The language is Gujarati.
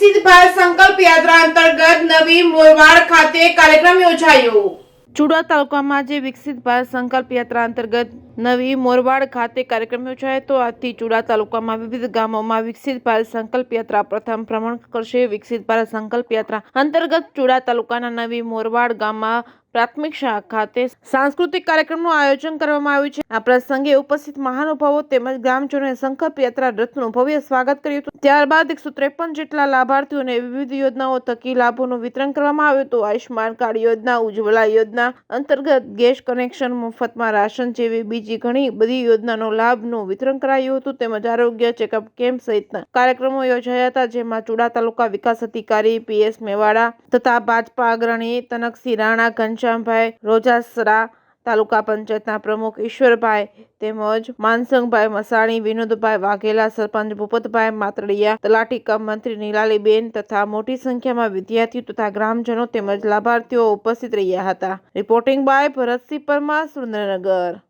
વિકસિત ભારત સંકલ્પ યાત્રા અંતર્ગત નવી મોરવાડ ખાતે કાર્યક્રમ યોજાયો। ચુડા તાલુકામાં આજે વિકસિત ભારત સંકલ્પ યાત્રા અંતર્ગત નવી મોરવાડ ખાતે કાર્યક્રમ યોજાયો તો આજથી ચુડા તાલુકામાં વિવિધ ગામોમાં વિકસિત ભારત સંકલ્પ યાત્રા પ્રથમ ભ્રમણ કરશે। વિકસિત ભારત સંકલ્પ યાત્રા અંતર્ગત ચુડા તાલુકાના નવી મોરવાડ ગામમાં પ્રાથમિક શાળા ખાતે સાંસ્કૃતિક કાર્યક્રમનું આયોજન કરવામાં આવ્યું છે। આ પ્રસંગે ઉપસ્થિત મહાનુભાવો તેમજ ગ્રામજનોએ સંકલ્પ યાત્રા રથનું ભવ્ય સ્વાગત કર્યું હતું। ત્યારબાદ 153 જેટલા લાભાર્થીઓને વિવિધ યોજનાઓ થકી લાભોનું વિતરણ કરવામાં આવ્યું હતું। આયુષ્માન કાર્ડ યોજના, ઉજ્જવલા યોજના અંતર્ગત ગેસ કનેક્શન, મફતમાં રાશન જેવી બીજી ઘણી બધી યોજનાનો લાભનું વિતરણ કરાયું હતું તેમજ આરોગ્ય ચેકઅપ કેમ્પ સહિતના કાર્યક્રમો યોજાયા હતા, જેમાં ચુડા તાલુકા વિકાસ અધિકારી PS મેવાડા તથા ભાજપા અગ્રણી તનકસિંહ રાણા, ઘનશ્યામભાઈ રોજાસરા, તાલુકા પંચાયતના પ્રમુખ ઈશ્વરભાઈ તેમજ માનસંગભાઈ મસાણી, વિનોદભાઈ વાઘેલા, સરપંચ ભૂપતભાઈ માતડિયા, તલાટી કમ મંત્રી નીલાલીબેન તથા મોટી સંખ્યામાં વિદ્યાર્થીઓ તથા ગ્રામજનો તેમજ લાભાર્થીઓ ઉપસ્થિત રહ્યા હતા। Reporting by Bharatsinh Parmar, Surendranagar.